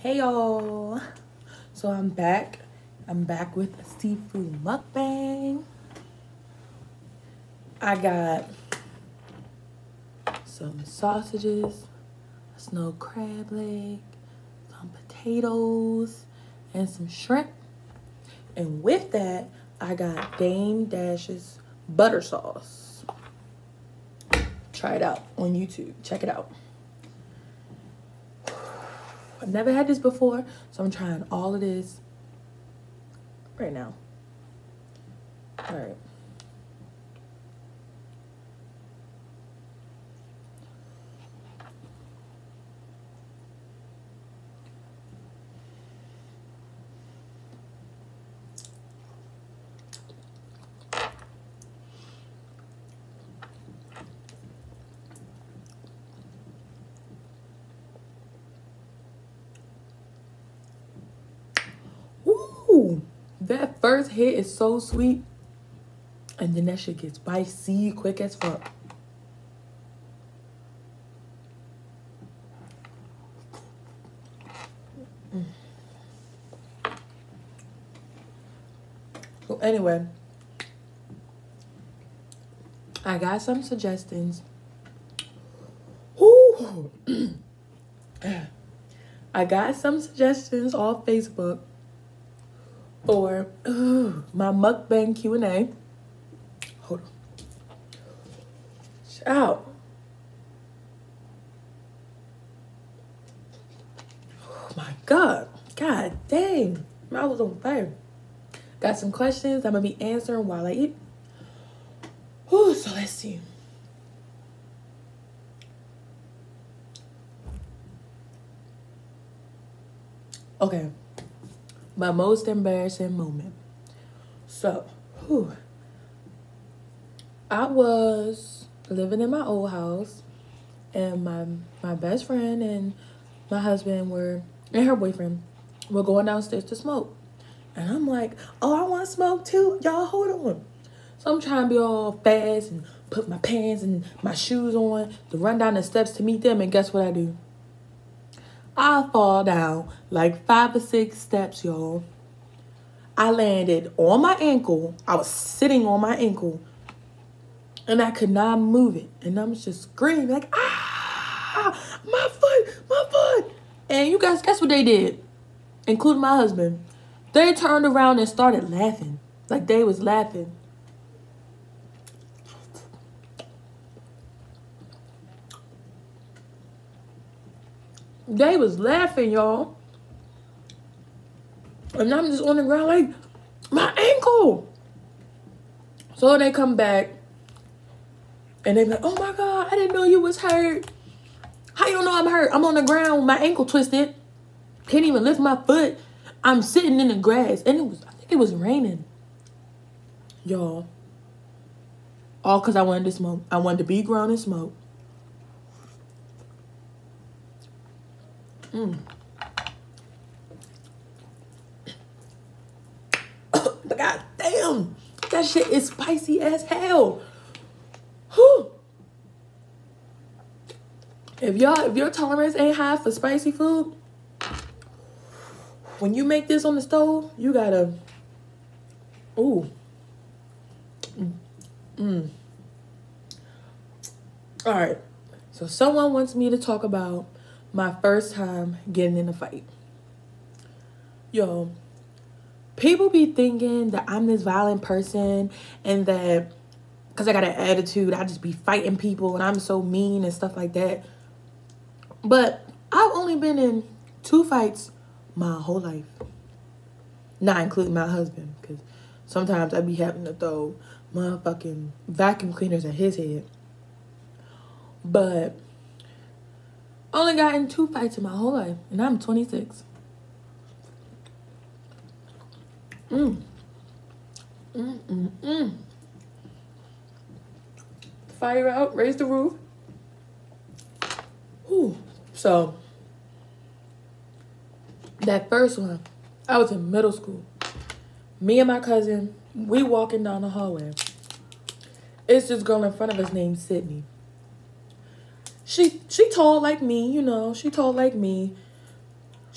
Hey y'all. So I'm back. I'm back with a seafood mukbang. I got some sausages, a snow crab leg, some potatoes, and some shrimp. And with that, I got Dame Dash's butter sauce. Try it out on YouTube. Check it out. I've never had this before, so I'm trying all of this right now. All right. Ooh, that first hit is so sweet. And then that shit gets spicy quick as fuck. So anyway, I got some suggestions. Ooh. I got some suggestions off Facebook for my mukbang Q&A. Hold on. Shout. Oh my God. God dang. My mouth was on fire. Got some questions I'm going to be answering while I eat. Ooh, so let's see. Okay. My most embarrassing moment. So, I was living in my old house, and my best friend and my husband and her boyfriend were going downstairs to smoke. And I'm like, oh, I want to smoke too. Y'all hold on. So I'm trying to be all fast and put my pants and my shoes on to run down the steps to meet them. And guess what I do? I fall down like 5 or 6 steps, y'all. I landed on my ankle. I was sitting on my ankle. And I could not move it. And I'm just screaming like, ah, my foot. And you guys, guess what they did? Including my husband. They turned around and started laughing. Like they was laughing. They was laughing, y'all. And I'm just on the ground like, my ankle. So they come back. And they be like, oh my God, I didn't know you was hurt. How you know I'm hurt? I'm on the ground, my ankle twisted. Can't even lift my foot. I'm sitting in the grass. And I think it was raining. Y'all. All because I wanted to smoke. I wanted to be grown and smoke. But God damn, that shit is spicy as hell. Whew. If your tolerance ain't high for spicy food, when you make this on the stove, you gotta, ooh. All right, so someone wants me to talk about my first time getting in a fight. Yo, people be thinking that I'm this violent person and that because I got an attitude, I just be fighting people and I'm so mean and stuff like that. But I've only been in 2 fights my whole life. Not including my husband, because sometimes I be having to throw motherfucking vacuum cleaners at his head. But I only got in 2 fights in my whole life, and I'm 26. Fire out, raise the roof. Whew. So, that first one, I was in middle school. Me and my cousin, we walking down the hallway. It's this girl in front of us named Sydney. She tall like me, you know. She tall like me.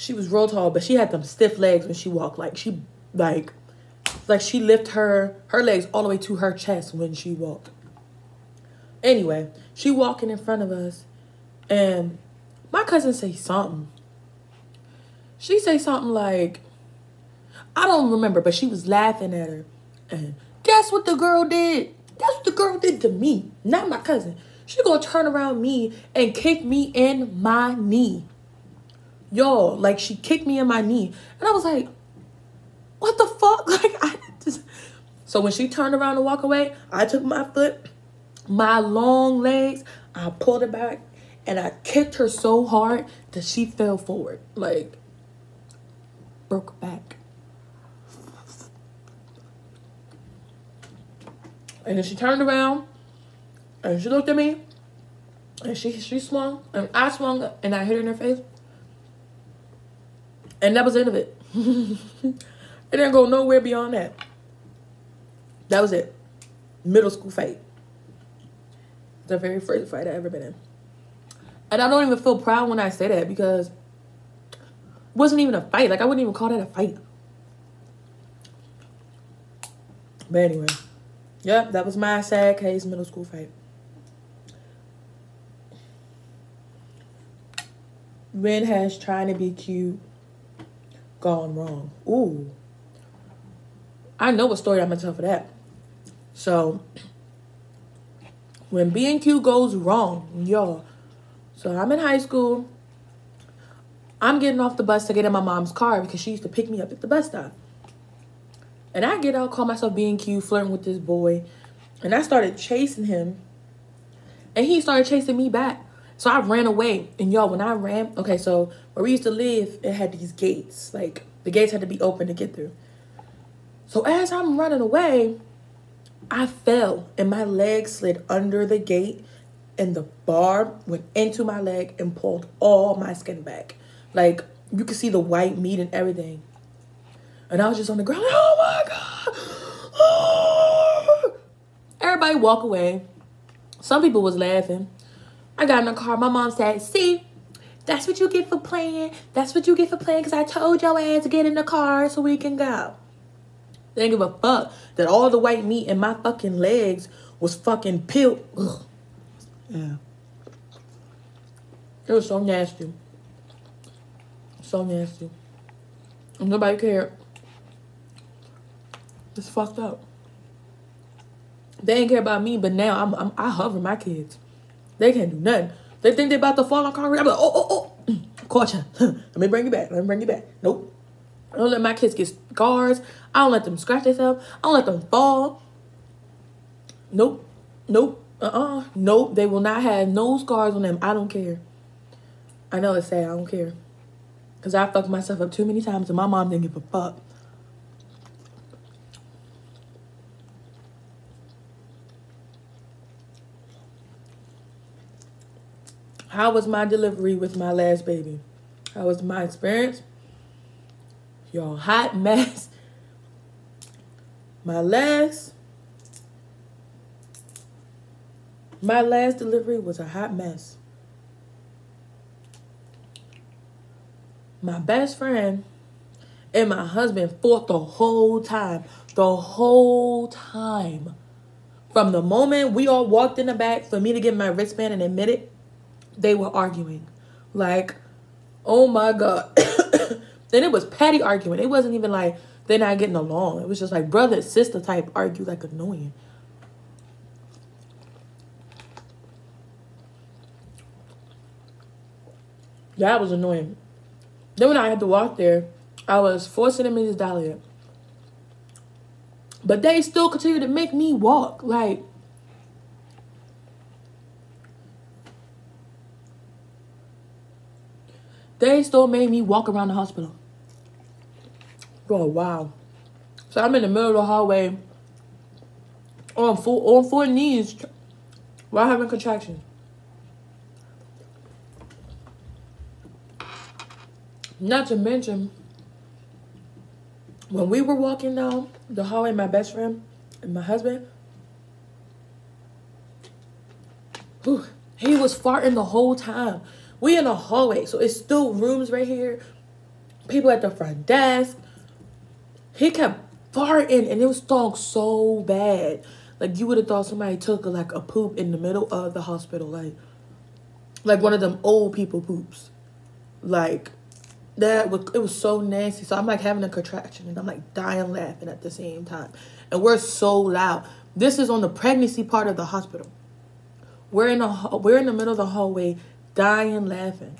She was real tall, but she had them stiff legs when she walked. Like she lift her legs all the way to her chest when she walked. Anyway, she walking in front of us, and my cousin say something. She say something like, I don't remember, but she was laughing at her. And guess what the girl did? That's what the girl did to me, not my cousin. She gonna turn around me and kick me in my knee. Y'all, like she kicked me in my knee. And I was like, what the fuck? So when she turned around to walk away, I took my foot, my long legs, I pulled it back, and I kicked her so hard that she fell forward. Like, broke her back. And then she turned around, and she looked at me, and she swung, and I swung, and I hit her in her face. And that was the end of it. It didn't go nowhere beyond that. That was it. Middle school fight. The very first fight I ever been in. And I don't even feel proud when I say that because it wasn't even a fight. Like, I wouldn't even call that a fight. But anyway. Yep, that was my sad case middle school fight. When has trying to be cute gone wrong? Ooh. I know what story I'm going to tell for that. So, when being cute goes wrong, y'all. So, I'm in high school. I'm getting off the bus to get in my mom's car because she used to pick me up at the bus stop. And I get out, call myself being cute, flirting with this boy. And I started chasing him. And he started chasing me back. So I ran away. And y'all, when I ran, okay, so where we used to live, it had these gates. Like, the gates had to be open to get through. So as I'm running away, I fell. And my leg slid under the gate. And the bar went into my leg and pulled all my skin back. Like, you could see the white meat and everything. And I was just on the ground, like, oh my God. Oh. Everybody walk away. Some people was laughing. I got in the car. My mom said, see, that's what you get for playing. That's what you get for playing because I told your ass to get in the car so we can go. They didn't give a fuck that all the white meat in my fucking legs was fucking peeled. Ugh. Yeah. It was so nasty. So nasty. And nobody cared. It's fucked up. They ain't care about me, but now I hover my kids. They can't do nothing. They think they about to fall on concrete. I'm like, oh. Caught you. Let me bring you back. Nope. I don't let my kids get scars. I don't let them scratch themselves. I don't let them fall. Nope. Nope. They will not have no scars on them. I don't care. I know it's sad. I don't care. Because I fucked myself up too many times and my mom didn't give a fuck. How was my delivery with my last baby? How was my experience? Y'all, hot mess. My last delivery was a hot mess. My best friend and my husband fought the whole time. The whole time. From the moment we all walked in the back for me to get my wristband and admit it, they were arguing. Like, oh my God. Then it was petty arguing. It wasn't even like they're not getting along. It was just like brother and sister type argue, like annoying. That was annoying. Then when I had to walk there, I was forcing them in this dolly. But they still continue to make me walk. Like, they still made me walk around the hospital. Oh, wow. So I'm in the middle of the hallway on four knees while having contractions. Not to mention, when we were walking down the hallway, my best friend and my husband, he was farting the whole time. We in a hallway, so it's still rooms right here. people at the front desk. He kept farting, and it was stunk so bad. Like, you would have thought somebody took like a poop in the middle of the hospital, like one of them old people poops. Like, it was so nasty. So I'm like having a contraction, and I'm like dying laughing at the same time. And we're so loud. This is on the pregnancy part of the hospital. We're in the middle of the hallway, dying laughing.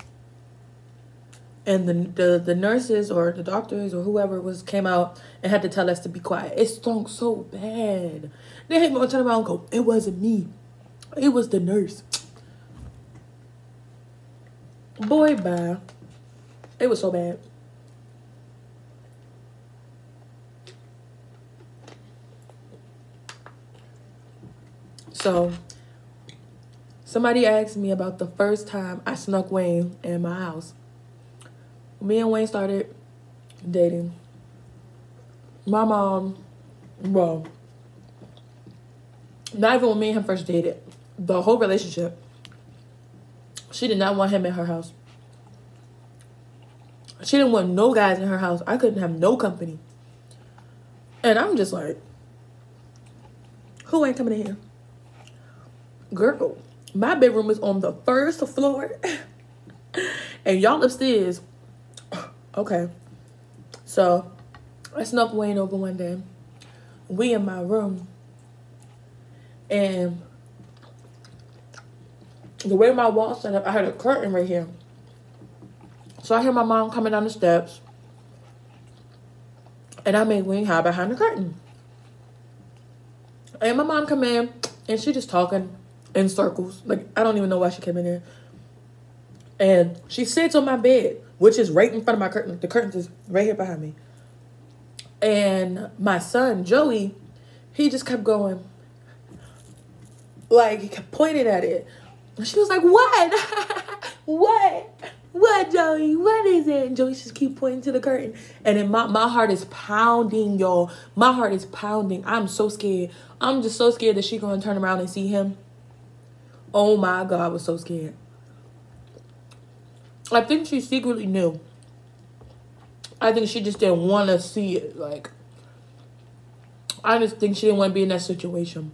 And the nurses or the doctors or whoever came out and had to tell us to be quiet. It stunk so bad. They had me turn around and go, it wasn't me. It was the nurse. Boy, bye. It was so bad. So, somebody asked me about the first time I snuck Wayne in my house. Me and Wayne started dating. My mom, well, not even when me and him first dated, the whole relationship, she did not want him in her house. She didn't want no guys in her house. I couldn't have no company. And I'm just like, who ain't coming in here? Girl, my bedroom is on the first floor. And y'all upstairs. Okay. So, I snuck Wayne over one day. We in my room. And the way my wall set up, I had a curtain right here. So I hear my mom coming down the steps. And I made Wayne hide behind the curtain. And my mom come in, and she just talking in circles. Like, I don't even know why she came in there. And she sits on my bed, which is right in front of my curtain. The curtain is right here behind me. And my son, Joey, he just kept going. Like, he kept pointing at it. And she was like, what? What, Joey? What is it? And Joey just keep pointing to the curtain. And then my heart is pounding, y'all. My heart is pounding. I'm so scared. I'm just so scared that she's going to turn around and see him. Oh, my God, I was so scared. I think she secretly knew. I think she just didn't want to see it. Like, I just think she didn't want to be in that situation.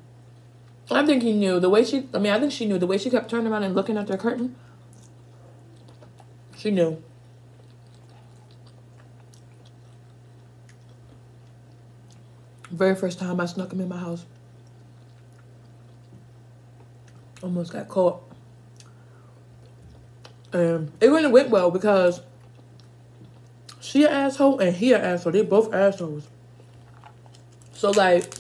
I think he knew. I think she knew. The way she kept turning around and looking at the curtain. She knew. Very first time I snuck him in my house. Almost got caught. And it really went well because she an asshole and he an asshole. They both assholes. So, like,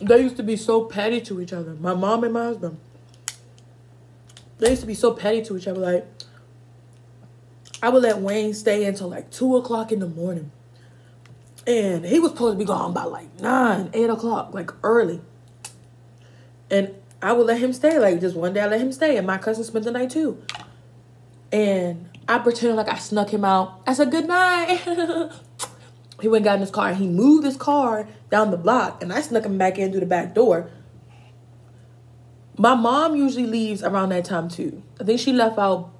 they used to be so petty to each other. My mom and my husband. They used to be so petty to each other. Like, I would let Wayne stay until like 2 o'clock in the morning. And he was supposed to be gone by like 9, 8 o'clock, like early. And I would let him stay. Like, just one day I let him stay. And my cousin spent the night too. And I pretended like I snuck him out. I said, good night. He went and got in his car. And he moved his car down the block. And I snuck him back in through the back door. My mom usually leaves around that time too. I think she left out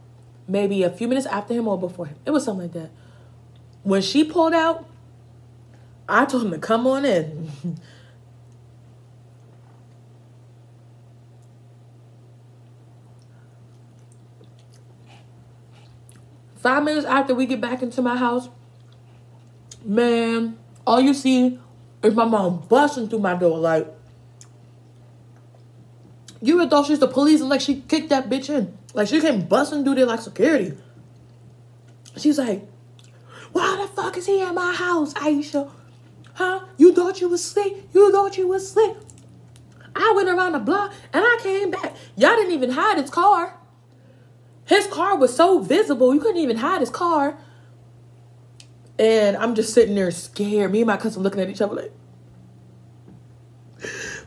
maybe a few minutes after him or before him. It was something like that. When she pulled out, I told him to come on in. Five minutes after we get back into my house, man, all you see is my mom busting through my door. Like, you would thought she's the police and like she kicked that bitch in. Like, she came busting through there like security. She's like, why the fuck is he at my house, Aisha? Huh? You thought you was asleep? You thought you was asleep? I went around the block and I came back. Y'all didn't even hide his car. His car was so visible, you couldn't even hide his car. And I'm just sitting there scared. Me and my cousin looking at each other like,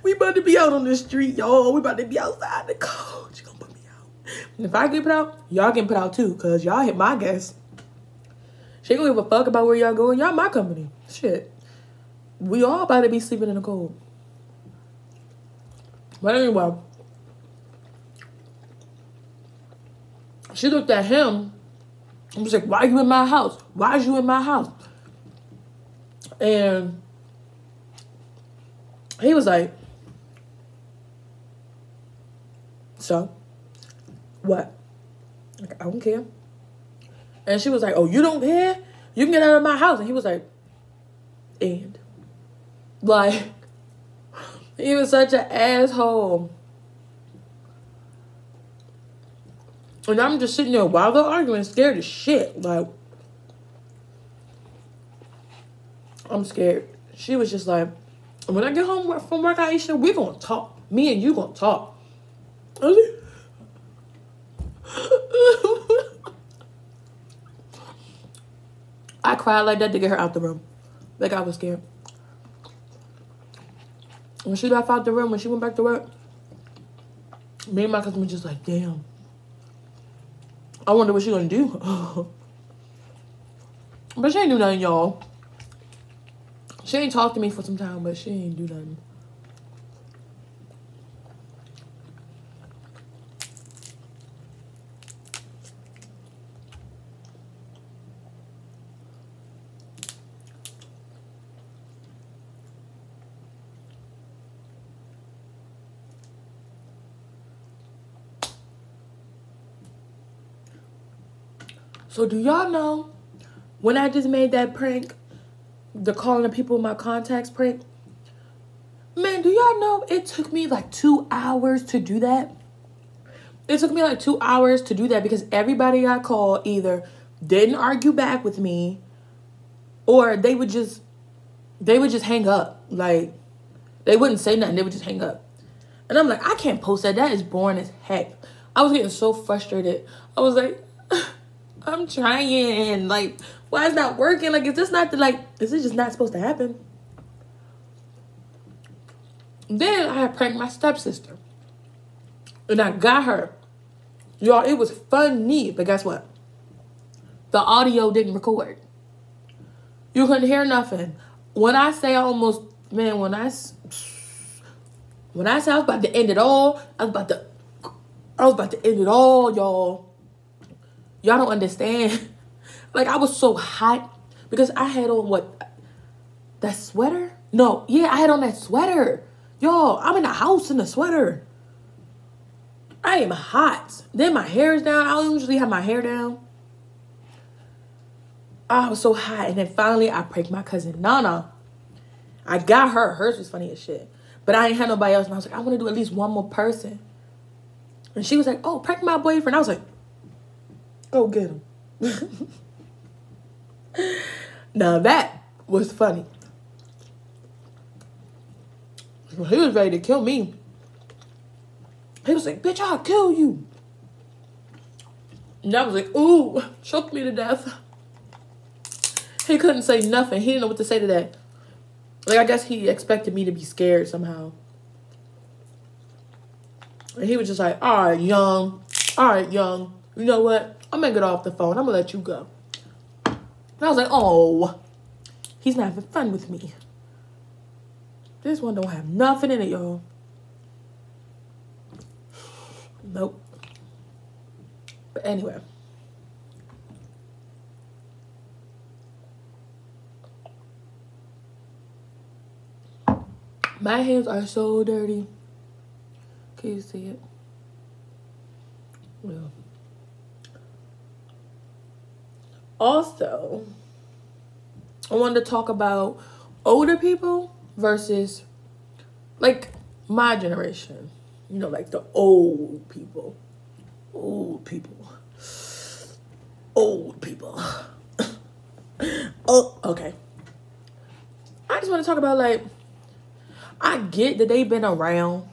we about to be out on the street, y'all. We about to be outside the cold. She gonna put me out. And if I get put out, y'all get put out too, because y'all hit my gas. She ain't gonna give a fuck about where y'all going. Y'all my company. Shit. We all about to be sleeping in the cold. But anyway, she looked at him I was like, why are you in my house? Why are you in my house? And he was like, so, what? Like, I don't care. And she was like, oh, you don't care? You can get out of my house. And he was like, and. Like, he was such an asshole. And I'm just sitting there while they're arguing, scared as shit. Like, I'm scared. She was just like, when I get home from work, Aisha, we're going to talk. Me and you going to talk. I was like, I cried like that to get her out the room. Like, I was scared. When she left out the room, when she went back to work, me and my cousin were just like, damn. I wonder what she gonna do. But she ain't do nothing, y'all. She ain't talked to me for some time, but she ain't do nothing. So do y'all know when I just made that prank, the calling the people in my contacts prank? Man, do y'all know it took me like 2 hours to do that? It took me like 2 hours to do that because everybody I called either didn't argue back with me or they would just hang up. Like, they wouldn't say nothing. They would just hang up. And I'm like, I can't post that. That is boring as heck. I was getting so frustrated. I was like, I'm trying. Like, why is it not working? Like, is this just not supposed to happen? Then I had pranked my stepsister. And I got her. Y'all, it was funny. But guess what? The audio didn't record. You couldn't hear nothing. When I say I almost, man, when I say I was about to end it all, I was about to end it all, y'all. Y'all don't understand. Like, I was so hot because I had on that sweater? No, yeah, I had on that sweater. Y'all, I'm in the house in the sweater. I am hot. Then my hair is down. I don't usually have my hair down. I was so hot. And then finally, I pranked my cousin Nana. I got her. Hers was funny as shit. But I ain't had nobody else. And I was like, I want to do at least one more person. And she was like, oh, prank my boyfriend. I was like, go get him. Now that was funny. He was ready to kill me. He was like, bitch, I'll kill you. And I was like, ooh, choke me to death. He couldn't say nothing. He didn't know what to say to that. Like, I guess he expected me to be scared somehow. And he was just like, all right, young. You know what? I'm going to get off the phone. I'm going to let you go. And I was like, oh, he's not having fun with me. This one don't have nothing in it, y'all. Nope. But anyway. My hands are so dirty. Can you see it? Yeah. Also, I wanted to talk about older people versus, like, my generation. You know, like the old people. Old people. Oh, okay. I just want to talk about, like, I get that they've been around,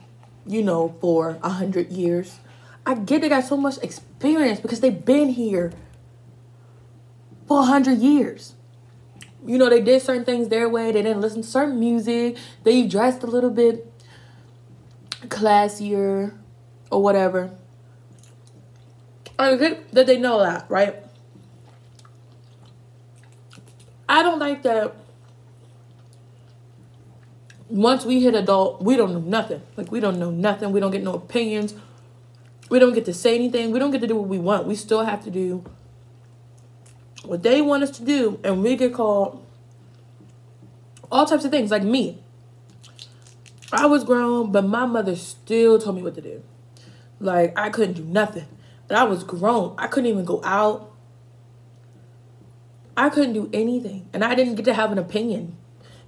you know, for 100 years. I get they got so much experience because they've been here for 100 years. You know, they did certain things their way. They didn't listen to certain music. They dressed a little bit classier or whatever. I get that they know that, right? I don't like that once we hit adult, we don't know nothing. Like, we don't know nothing. We don't get no opinions. We don't get to say anything. We don't get to do what we want. We still have to do what they want us to do, and we get called all types of things. Like me, I was grown, but my mother still told me what to do. Like, I couldn't do nothing. And I was grown. I couldn't even go out. I couldn't do anything. And I didn't get to have an opinion.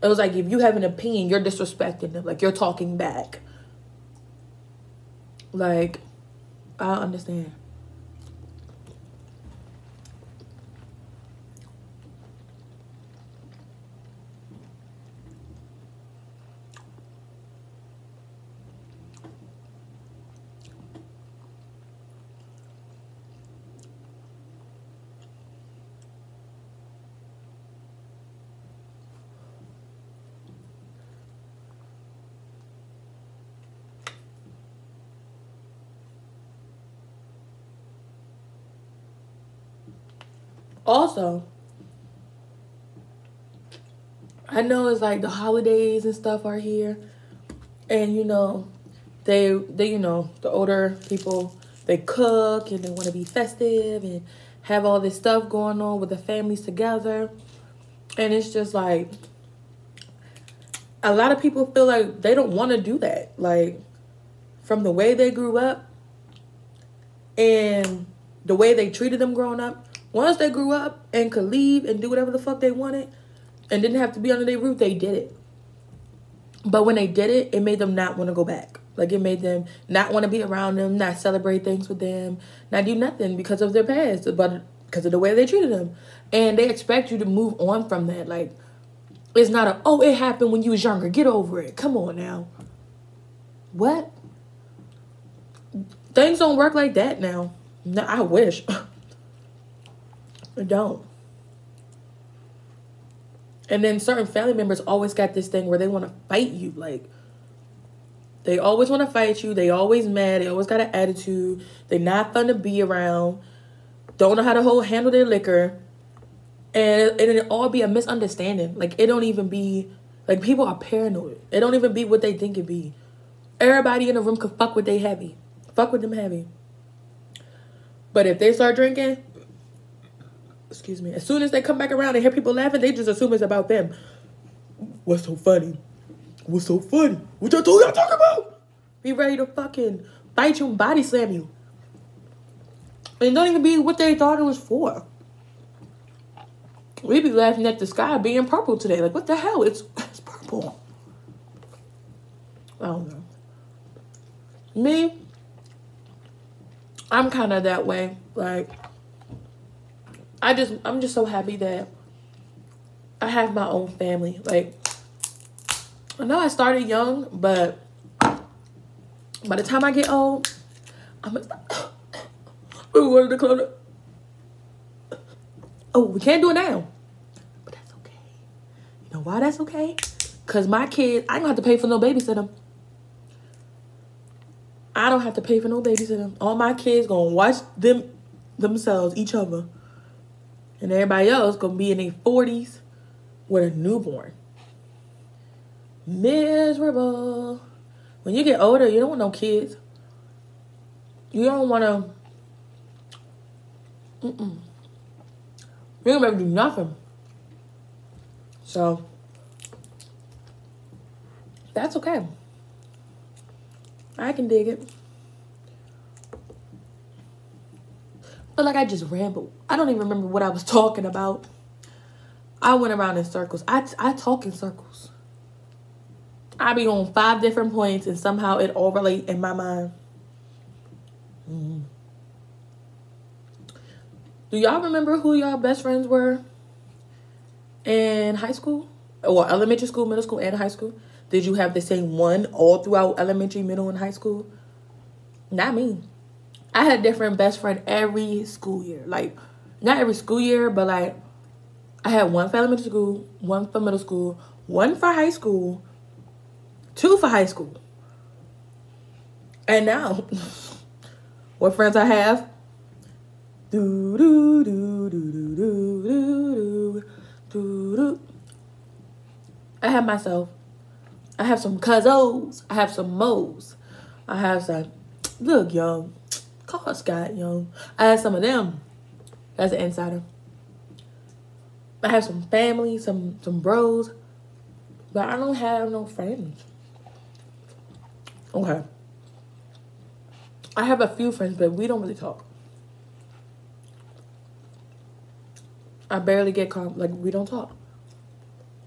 It was like, if you have an opinion, you're disrespecting them. Like, you're talking back. Like, I don't understand. Also, I know it's like the holidays and stuff are here. And, you know, they you know, the older people, they cook and they want to be festive and have all this stuff going on with the families together. And it's just like, a lot of people feel like they don't want to do that. Like, from the way they grew up and the way they treated them growing up, once they grew up and could leave and do whatever the fuck they wanted and didn't have to be under their roof, they did it. But when they did it, it made them not want to go back. Like, it made them not want to be around them, not celebrate things with them, not do nothing because of their past, but because of the way they treated them. And they expect you to move on from that. Like, it's not a, oh, it happened when you was younger. Get over it. Come on now. What? Things don't work like that now. No, I wish. I don't. And then certain family members always got this thing where they want to fight you. Like, they always want to fight you. They always mad. They always got an attitude. They're not fun to be around. Don't know how to handle their liquor. And it all be a misunderstanding. Like, it don't even be, like, people are paranoid. It don't even be what they think it be. Everybody in the room could fuck with they heavy. Fuck with them heavy. But if they start drinking, excuse me, as soon as they come back around and hear people laughing, they just assume it's about them. What's so funny? What's so funny? What y'all talking about? Be ready to fucking bite you and body slam you. And don't even be what they thought it was for. We be laughing at the sky being purple today. Like, what the hell? It's purple. I don't know. Me, I'm kind of that way. Like, I'm just so happy that I have my own family. Like, I know I started young, but by the time I get old, I'm gonna go to the club. Oh, we can't do it now. But that's okay. You know why that's okay? Because my kids, I don't have to pay for no babysitter. I don't have to pay for no babysitter. All my kids gonna watch themselves, each other. And everybody else gonna be in their 40s with a newborn. Miserable. When you get older, you don't want no kids. You don't want to... You don't ever do nothing. So, that's okay. I can dig it. But like, I just rambled. I don't even remember what I was talking about. I went around in circles. I talk in circles. I be on 5 different points and somehow it all relate in my mind. Do y'all remember who y'all best friends were in high school? Or elementary school, middle school, and high school? Did you have the same one all throughout elementary, middle, and high school? Not me. I had a different best friend every school year. Like, not every school year, but like, I had one for elementary school, one for middle school, one for high school, 2 for high school. And now, what friends I have? Do do do do do do do do do. I have myself. I have some cousins. I have some moes. I have some. Look, young. Call Scott, young. I have some of them. That's an insider. I have some family, some bros, but I don't have no friends. Okay. I have a few friends, but we don't really talk. I barely get like, we don't talk.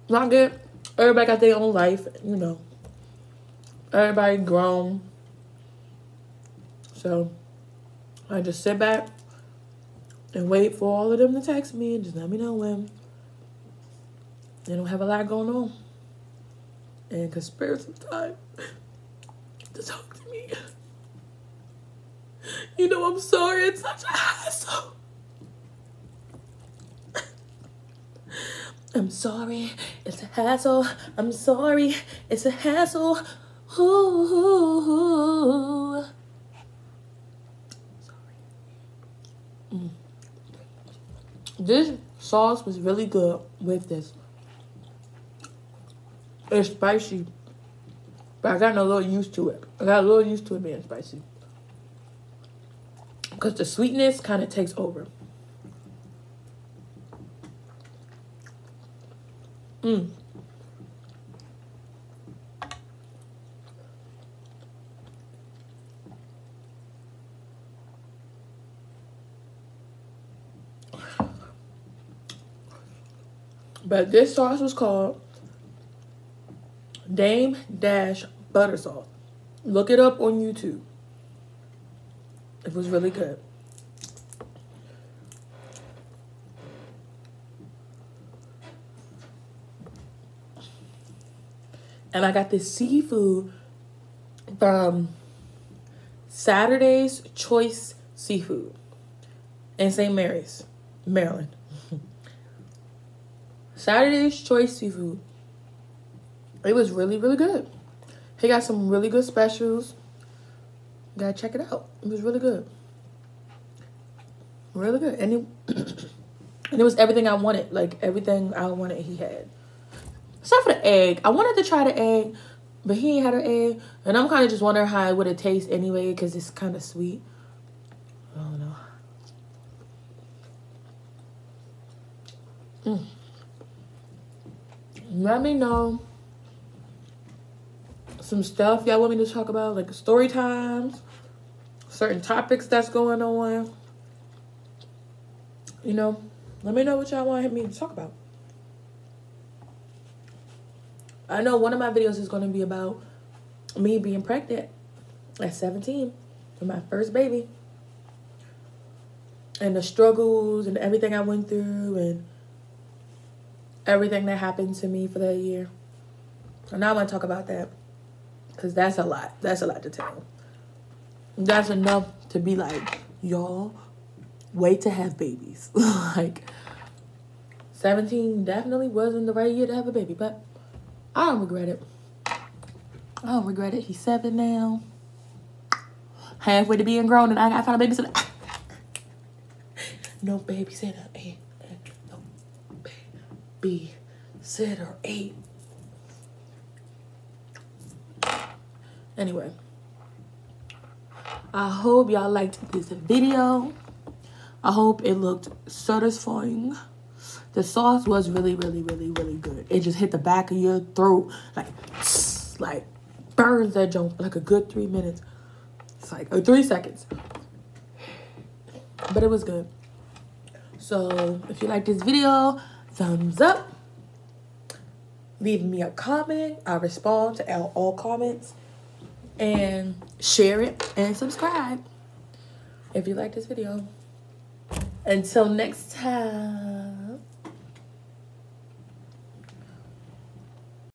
Not good. Everybody got their own life, you know. Everybody grown. So, I just sit back and wait for all of them to text me and just let me know when. They don't have a lot going on. And could spare some time to talk to me. You know, I'm sorry. It's such a hassle. I'm sorry. It's a hassle. I'm sorry. It's a hassle. Ooh. Sorry. This sauce was really good with this. It's spicy, but I got a little used to it. I got a little used to it being spicy. Because the sweetness kind of takes over. But this sauce was called Dame Dash Butter Sauce. Look it up on YouTube. It was really good. And I got this seafood from Saturday's Choice Seafood in St. Mary's, Maryland. Saturday's Choice Seafood. It was really, really good. He got some really good specials. You gotta check it out. It was really good. Really good. And it was everything I wanted. Like, everything I wanted, he had. Except for the egg. I wanted to try the egg, but he ain't had an egg. And I'm kind of just wondering how it would have tasted anyway, because it's kind of sweet. I don't know. Let me know some stuff y'all want me to talk about, like story times, certain topics that's going on. You know, let me know what y'all want me to talk about. I know one of my videos is going to be about me being pregnant at 17 with my first baby. And the struggles and everything I went through and everything that happened to me for that year. And I want to talk about that. Because that's a lot. That's a lot to tell. That's enough to be like, y'all, wait to have babies. Like, 17 definitely wasn't the right year to have a baby. But I don't regret it. I don't regret it. He's 7 now. Halfway to being grown and I got to find a babysitter. No babysitter. No babysitter. Anyway, I hope y'all liked this video. I hope it looked satisfying. The sauce was really, really, really, really good. It just hit the back of your throat, like burns that junk for like a good 3 minutes. It's like 3 seconds. But it was good. So if you like this video, thumbs up. Leave me a comment. I respond to all comments. And share it and subscribe if you like this video. Until next time.